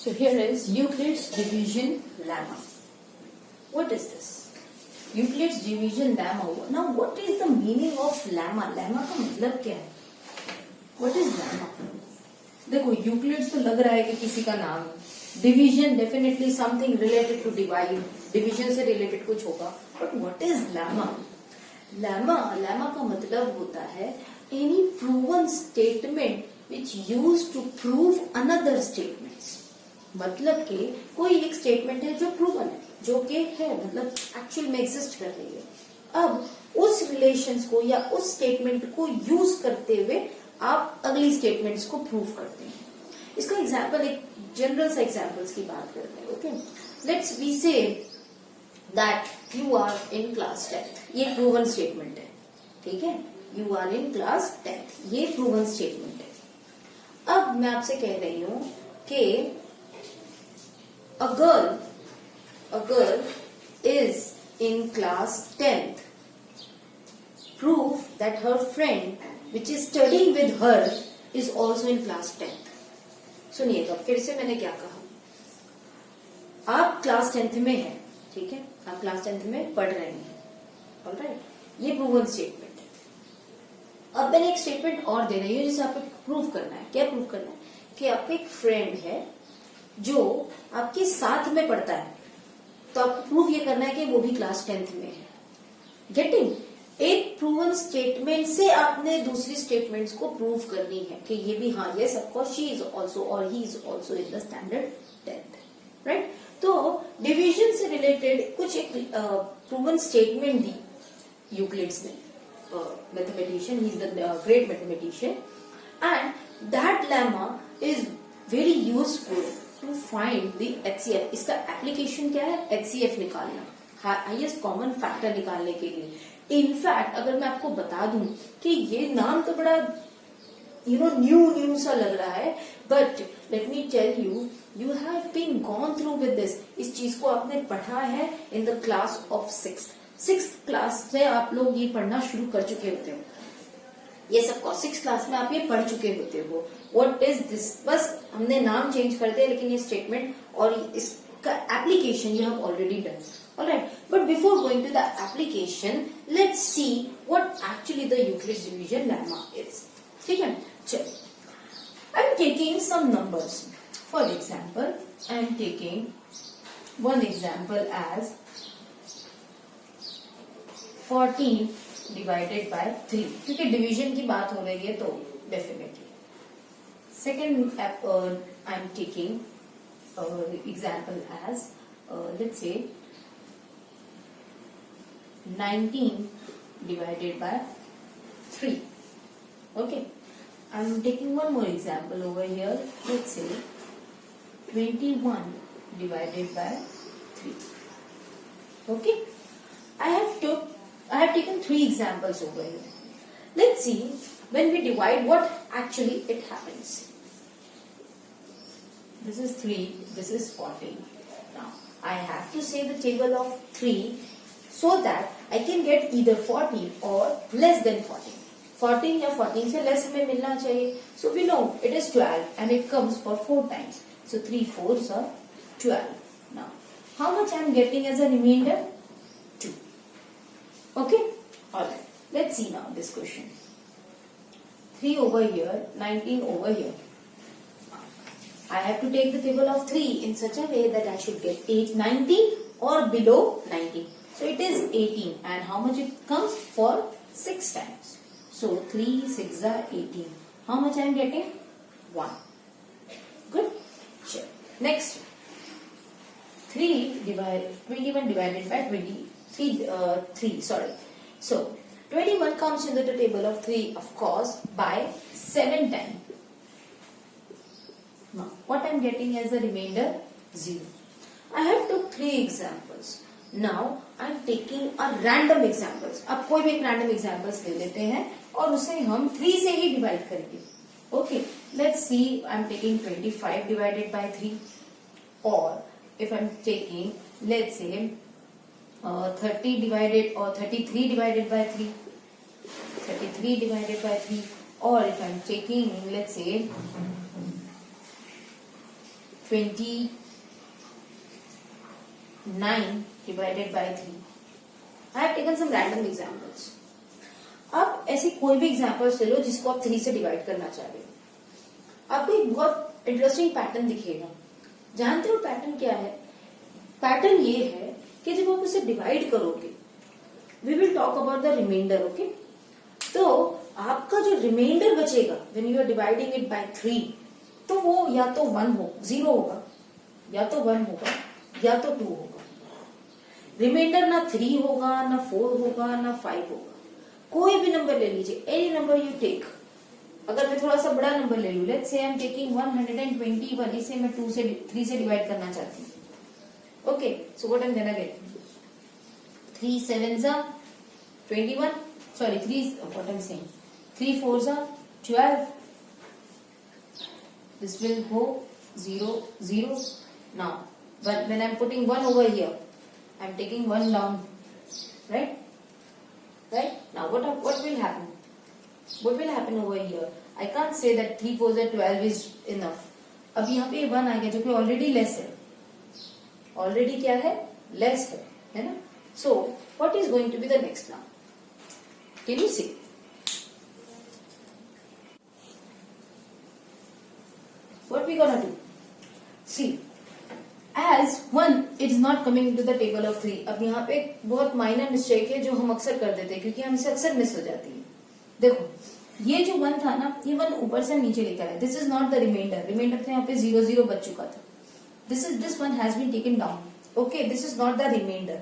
So here is Euclid's division lemma. What is this? Euclid's division lemma. Now what is the meaning of lemma? Lemma का मतलब क्या है? What is lemma? देखो Euclid's तो लग रहा है कि किसी का नाम है. Division definitely something related to divide. Division से रिलेटेड कुछ होगा. But what is lemma? Lemma का मतलब होता है any proven statement which use to prove another statements. मतलब कि कोई एक स्टेटमेंट है जो प्रूवन है, जो कि है मतलब एक्चुअल में एग्जिस्ट कर रही है. अब उस रिलेशंस को या उस स्टेटमेंट को यूज करते हुए आप अगली स्टेटमेंट्स को प्रूव करते हैं. इसका एग्जाम्पल एक जनरल सा एग्जाम्पल्स की बात करते हैं. Okay, let's we say that you are in class 10th. ये प्रूवन स्टेटमेंट है. ठीक है, you are in class 10th. ये प्रूवन स्टेटमेंट है. अब मैं आपसे कह रही हूं कि a girl is in class 10th. Prove that her friend which is studying with her is also in class 10th. सुनिएगा फिर से मैंने क्या कहा. आप क्लास 10th में हैं, ठीक है, आप क्लास 10th में पढ़ रहे हैं. ऑलराइट, ये प्रूवन स्टेटमेंट है. अब मैंने एक स्टेटमेंट और दे रही हूँ जिसे आपको प्रूव करना है. क्या प्रूव करना है? कि आपका एक फ्रेंड है जो आपके साथ में पढ़ता है, तो आपको प्रूव ये करना है कि वो भी क्लास 10th में है. गेटिंग? एक प्रूवन स्टेटमेंट से आपने दूसरी स्टेटमेंट्स को प्रूव करनी है कि ये भी हाँ yes of course she is also और he is also in the standard 10th. Right? तो डिवीजन से रिलेटेड कुछ एक प्रूवन स्टेटमेंट दी यूक्लिड्स ने. Mathematician, he is the great mathematician, and that lemma is very useful to find the HCF. इसका application क्या है? HCF निकालना, हाईएस्ट कॉमन फैक्टर निकालने के लिए. इनफैक्ट अगर मैं आपको बता दूं कि ये नाम तो बड़ा न्यू सा लग रहा है, but let me tell you, you have been gone through with this. इस चीज को आपने पढ़ा है in the class of 6th class से आप लोग ये पढ़ना शुरू कर चुके होते हो. ये सब 6th क्लास में आप ये पढ़ चुके होते हो. What is this? बस हमने नाम चेंज कर दिया, लेकिन ये स्टेटमेंट और इसका application you have already done. Alright, but before going to the application, let's see what actually the Euclid's division lemma is. ठीक है, चलो. I'm taking some numbers. For example, I'm taking one example as 14 divided by 3. क्योंकि division की बात हो रही है तो definitely. Second, I'm taking example as let's say 19 divided by 3. Okay, I'm taking one more example over here. Let's say 21 divided by 3. Okay, I have taken 3 examples over here. Let's see when we divide what actually it happens. This is 3, this is 14. Now I have to say the table of 3 so that I can get either 14 or less than 14. 14 या 14 से less हमें मिलना चाहिए. So we know it is 12 and it comes for 4 times. So 3 4s are 12. Now how much I am getting as a remainder? 2. Okay? Alright. Let's see now this question. 3 over here, 19 over here. I have to take the table of 3 in such a way that I should get 19 or below 19. So it is 18, and how much it comes for 6 times. So 3 6 are 18. How much I am getting? 1. Good. Sure. Next, 21 divided by 3. Sorry. So 21 comes into the table of 3, of course, by 7 times. Now what I am getting as a remainder? 0. I have took 3 examples. Now I'm taking a random examples. अब कोई भी एक random examples ले लेते हैं और उसे हम 3 से ही divide करेंगे. Okay, let's see. I'm taking 25 divided by 3, or if I'm taking, let's say 30 divided or 33 divided by 3, 33 divided by 3, or if I'm taking, let's say 29 divided by 3. I have taken some random examples. आप ऐसी कोई भी examples ले लो जिसको आप 3 से divide करना चाह रहे हो. आपको एक बहुत इंटरेस्टिंग पैटर्न दिखेगा. जानते हो पैटर्न क्या है? पैटर्न ये है कि जब आप उसे डिवाइड करोगे, we will talk about the reminder. Okay, तो आपका जो रिमाइंडर बचेगा when you are dividing it by 3, तो वो या तो 0 होगा, या तो 1 होगा, या तो 2 होगा. रिमाइंडर ना 3 होगा, ना 4 होगा, ना 5 होगा. कोई भी नंबर ले लीजिए, एनी नंबर यू टेक. अगर मैं थोड़ा सा बड़ा नंबर ले लूं, let's say I am taking 121, इसे मैं 3 से डिवाइड करना चाहती हूँ. Okay, so what I am gonna get? 3 7s are 21. Sorry, 3 what I'm saying. 3 4s are 12. This will go 0 0. Now, but when I'm putting 1 over here, I'm taking 1 down, right? Right? Now what will happen? What will happen over here? I can't say that 3 4s are 12 is enough. अब यहाँ पे 1 आ गया जो कि already less है. Already क्या है? Less है ना? So what is going to be the next now? Can you see? What we gonna do? See, as 1 it is not coming into the table of 3. अब यहाँ पे एक बहुत माइनर मिस्टेक है जो हम अक्सर कर देते हैं, क्योंकि हमसे अक्सर मिस हो जाती है. देखो, ये जो 1 था ना, ये 1 ऊपर से नीचे लेकर आया. This is not the reminder. Reminder तो यहाँ पे 0 0 बच चुका था. This one has been taken down. Okay, this is not the reminder.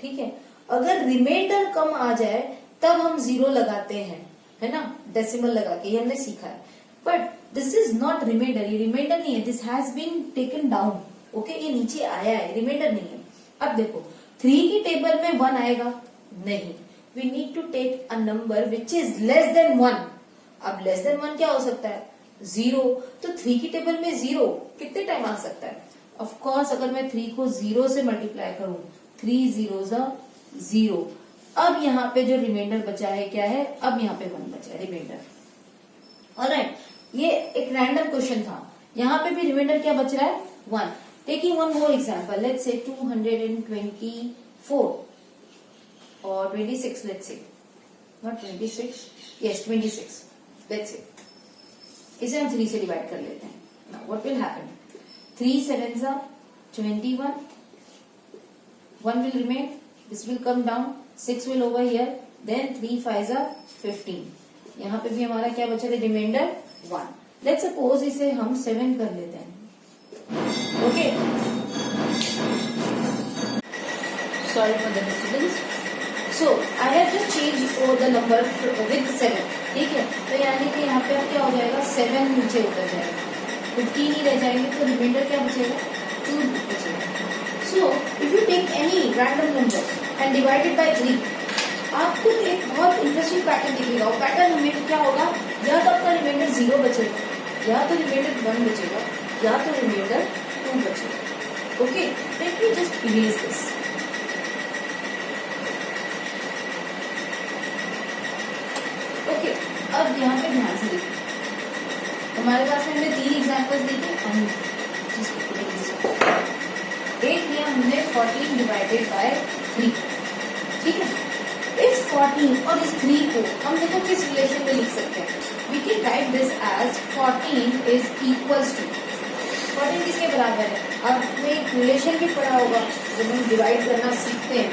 ठीक है, अगर रिमाइंडर कम आ जाए तब हम 0 लगाते हैं, है ना, डेसिमल लगा के. ये हमने सीखा है. But this is not reminder. ये रिमाइंडर नहीं है. This has been taken down. Okay, ये नीचे आया है, रिमाइंडर नहीं है. अब देखो, 3 की टेबल में 1 आएगा? नहीं. We need to take a number which is less than 1. अब लेस देन 1 क्या हो सकता है? 0. तो 3 की टेबल में 0 कितने टाइम आ सकता है? ऑफ कोर्स, अगर मैं 3 को 0 से मल्टीप्लाई करूं, 3 0s are 0. अब यहाँ पे जो रिमाइंडर बचा है क्या है? अब यहाँ पे 1 बचा है रिमाइंडर. ऑलराइट, ये एक रैंडम क्वेश्चन था. यहाँ पे भी रिमाइंडर क्या बच रहा है? 1. Taking one more example, let's say 224 और 26. Let's say not 26, yes 26. Let's say इसे हम 3 से डिवाइड कर लेते हैं. Now what will happen? 3 7s are 21. 1 will remain. This will come down. 6 will over here. Then 3 5s are 15. यहाँ पे भी हमारा क्या बचा है? रिमाइंडर 1. लेट्स सपोज इसे हम 7 कर लेते हैं. Okay, sorry for the disturbance. So I have just change over the number with 7. ठीक है, तो यानी कि यहाँ पे क्या हो जाएगा? 7 नीचे उतर जाएगा, 15 ही रह जाएंगे. तो रिमाइंडर क्या बचेगा? 2 बचेगा. So, if you take any random number and divide it by 3, आपको एक बहुत इंटरेस्टिंग पैटर्न दिखेगा. और पैटर्न हमें क्या होगा? या तो आपका रिमाइंडर 0 बचेगा, या तो रिमाइंडर 1 बचेगा, या तो रिमाइंडर 2 बचेगा. Okay, let me just erase this. Okay, अब यहाँ पे ध्यान से देखिए. हमारे पास में हमने 3 एग्जाम्पल्स देखे. एक लिया हमने 14 डिवाइडेड बाय 3. ठीक है, इस 14 और इस 3 को हम देखो किस रिलेशन में लिख सकते हैं. We can write this as 14 is equals to. 14 किसके बराबर है? आपने एक रिलेशन भी पढ़ा होगा जब हम डिवाइड करना सीखते हैं.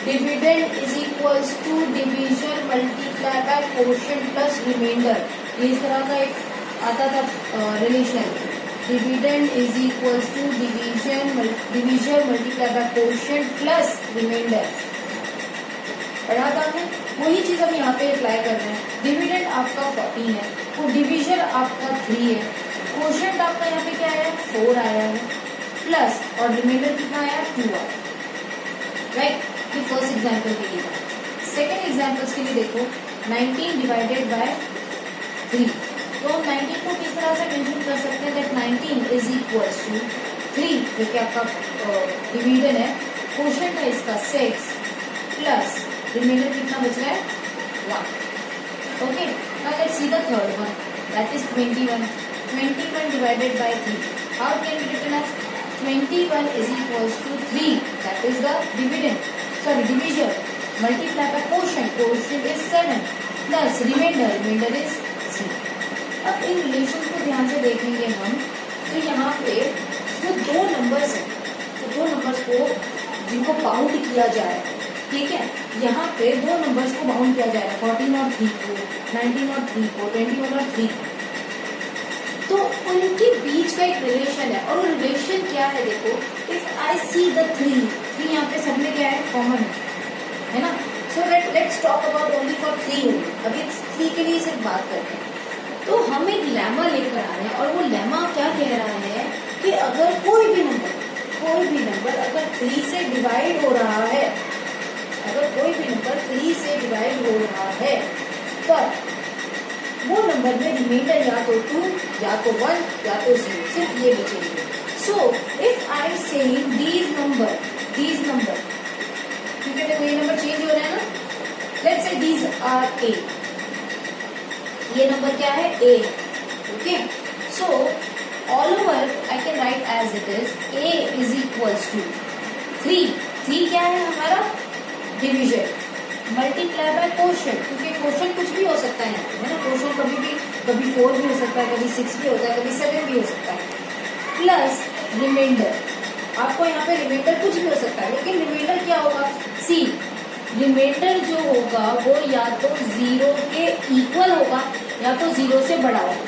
Dividend is equals to division multiply by quotient plus reminder. ये इस तरह का एक आता था relation. Dividend is equals to division multiply by quotient plus reminder. पढ़ा था हमने, वही चीज हम यहाँ पे अप्लाई कर रहे हैं. डिविडेंड आपका 14 है, वो डिवीजन आपका 3 है, कोशेंट आपका यहाँ पे क्या आया? 4 आया है, प्लस और रिमाइंडर कितना आया? 2 आया. राइट, ये फर्स्ट एग्जाम्पल के लिए. सेकेंड एग्जाम्पल्स के लिए देखो, 19 डिवाइडेड बाय 3. तो हम 19 को किस तरह से मेंशन कर सकते हैं? दैट 19 इज इक्वल्स टू 3, जो कि आपका डिवीजन है. कोशेंट है इसका 6 प्लस रिमाइंडर कितना बच रहा है? 1. Okay, now let's see the third one, that is 21. 21 divided by 3. How it can be written as 21 is equals to 3. That is the divisor. Multiply by quotient. Quotient is 7. Plus remainder is 3. अब in relation को ध्यान से देखेंगे हम, तो यहाँ पे जो दो नंबर्स हैं, तो दो नंबर्स को जिनको बाउंड किया जाए, ठीक है, यहाँ पे दो नंबर्स को बाउंड किया जाएगा, 14 और 3 को, 19 और 3 को, 21 और 3 को, तो उनके बीच का एक रिलेशन है। और वो रिलेशन क्या है, देखो, इफ आई सी द 3 यहाँ पे सब में क्या है, कॉमन है ना। So let's talk about only for 3। अभी 3 के लिए सिर्फ बात करते हैं। तो हम एक लेमा लेकर आ रहे हैं, और वो लेमा क्या कह रहा है कि अगर कोई भी नंबर अगर 3 से डिवाइड हो रहा है, अगर कोई भी नंबर 3 से डिवाइड हो रहा है, तब वो नंबर में रिमाइंडर या तो 2 या तो 1 या तो 0, सिर्फ ये बचेंगे। सो इफ आई से दीज नंबर, क्योंकि देखो ये नंबर चेंज हो रहा है ना, let's say these R A, ये नंबर क्या है, a, okay. So all over I can write as it is a is equals to 3 क्या है हमारा, डिवीजन, मल्टीप्लाई बाय कोशेंट, क्योंकि कोशेंट कुछ भी हो सकता है ना, कोशेंट कभी 4 भी हो सकता है, कभी 6 भी होता है, कभी 7 भी हो सकता है, प्लस रिमाइंडर। आपको यहाँ पे रिमाइंडर कुछ भी हो सकता है, लेकिन रिमाइंडर क्या होगा, सी, रिमाइंडर जो होगा वो या तो 0 के इक्वल होगा या तो 0 से बड़ा होगा,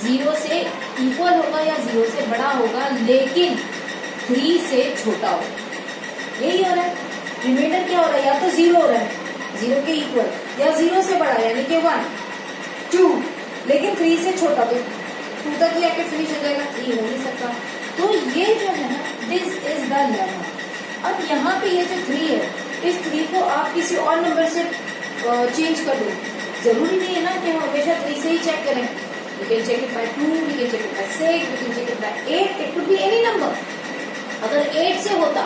0 से इक्वल होगा या 0 से बड़ा होगा, लेकिन 3 से छोटा होगा। यही हो रहा है, रिमाइंडर क्या हो रहा है, या तो 0 हो रहा है, 0 के इक्वल, या 0 से बड़ा यानी कि 1, 2, लेकिन 3 से छोटा, तो 2 तक ही आके फिनिश हो जाएगा, 3 हो नहीं सकता। तो ये जो है ना, दिस इज द लेमा। अब यहाँ पे ये जो 3 है, इस 3 को आप किसी और नंबर से चेंज कर दो, जरूरी नहीं है ना कि हम हमेशा 3 से ही चेक करें। We can check it by 2, we can check it by 6, we can check it by 8, it could be any number। अगर 8 से होता,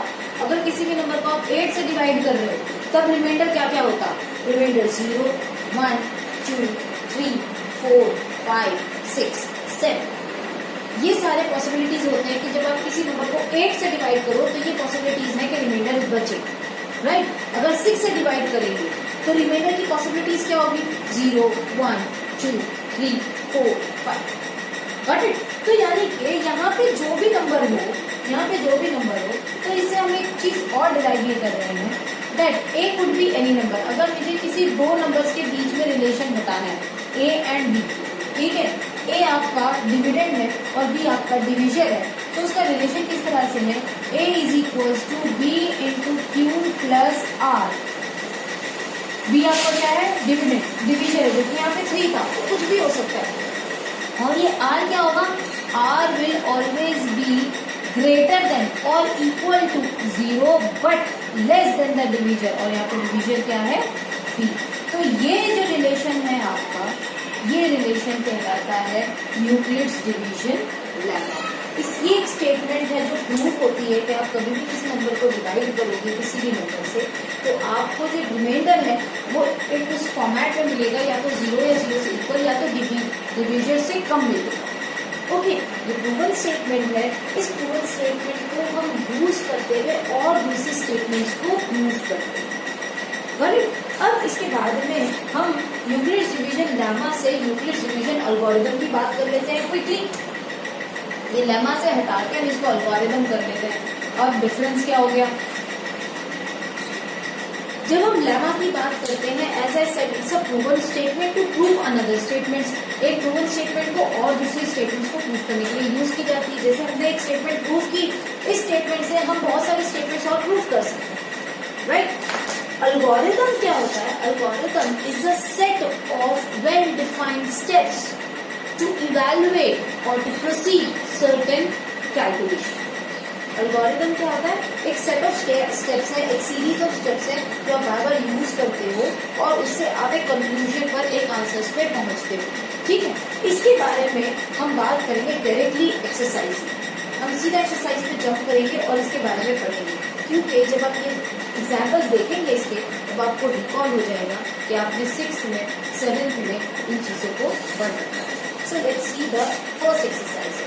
अगर किसी भी नंबर को आप 8 से डिवाइड कर रहे हो, तब रिमाइंडर क्या क्या होता, रिमाइंडर 0, 1, 2, 3, 4, 5, 6, 7। ये सारे पॉसिबिलिटीज होते हैं कि जब आप किसी नंबर को 8 से डिवाइड करो तो ये पॉसिबिलिटीज है कि रिमाइंडर बचे, राइट। अगर 6 से डिवाइड करेंगे तो रिमाइंडर की पॉसिबिलिटीज क्या होगी, 0, 1, 2, 3, 4, 5। Got it. तो यानी कि यहाँ पे जो भी नंबर हो, तो इससे हम एक चीज और डिराइव कर रहे हैं, that A could be any number. अगर मुझे किसी दो नंबर्स के बीच में रिलेशन बताना है, ए एंड बी, ठीक है, ए आपका डिविडेंड है और बी आपका डिविजर है, तो उसका रिलेशन किस तरह से है, A is equals to B into Q plus R. B आपका क्या है, डिविडेंड, डिविजर है, जो कि यहाँ पे 3 था, तो कुछ भी हो सकता है। और ये आर क्या होगा, R will always be greater than और equal to 0 but less than the divisor, और यहाँ पे डिविजर क्या है, बी। तो ये जो रिलेशन है आपका, ये रिलेशन कहलाता है यूक्लिड्स डिवीजन लेमा। इसकी एक स्टेटमेंट है जो प्रूफ होती है कि आप कभी भी किसी नंबर को डिवाइड करोगे किसी भी नंबर से, तो आपको जो रिमाइंडर है वो एक उस फॉर्मेट में मिलेगा, या तो 0 या 0 से इक्वल, या तो डिविजर से कम मिलेगा। ओके, ये प्रूवन स्टेटमेंट है। इस प्रूवन स्टेटमेंट को हम यूज करते हुए और दूसरी स्टेटमेंट्स को प्रूव करते हैं। अब इसके बाद में हम यूक्लिड्स डिवीजन लेमा से यूक्लिड्स डिवीजन एल्गोरिथम की बात कर लेते हैं क्विकली। ये लेमा से हटा के हम इसको एल्गोरिथम कर लेते हैं। अब डिफरेंस क्या हो गया, जब हम लेमा की बात करते हैं, as I said it's a proven statement to prove another statements. एक प्रूवन स्टेटमेंट को और दूसरी स्टेटमेंट्स को प्रूव करने के लिए यूज की जाती है। जैसे हमने एक स्टेटमेंट प्रूव की, इस स्टेटमेंट से हम बहुत सारी स्टेटमेंट्स और प्रूव कर सकते हैं, राइट। एल्गोरिथम क्या होता है, algorithm is a set of well defined steps to evaluate और to proceed certain calculation. Algorithm क्या होता है, एक सेट ऑफ स्टेप्स है, एक सीरीज ऑफ स्टेप्स है जो आप बार बार यूज करते हो और उससे आप एक कंक्लूजन पर, एक आंसर्स पे पहुंचते हो, ठीक है। इसके बारे में हम बात करेंगे डायरेक्टली एक्सरसाइज में। हम सीधा एक्सरसाइज पे जंप करेंगे और इसके बारे में पढ़ेंगे, क्योंकि जब आप ये एग्जाम्पल्स देखेंगे इसके, तब आपको रिकॉल हो जाएगा कि आपने 6th में 7th में इन चीजों को पढ़ रखा है। So let's see the first exercise.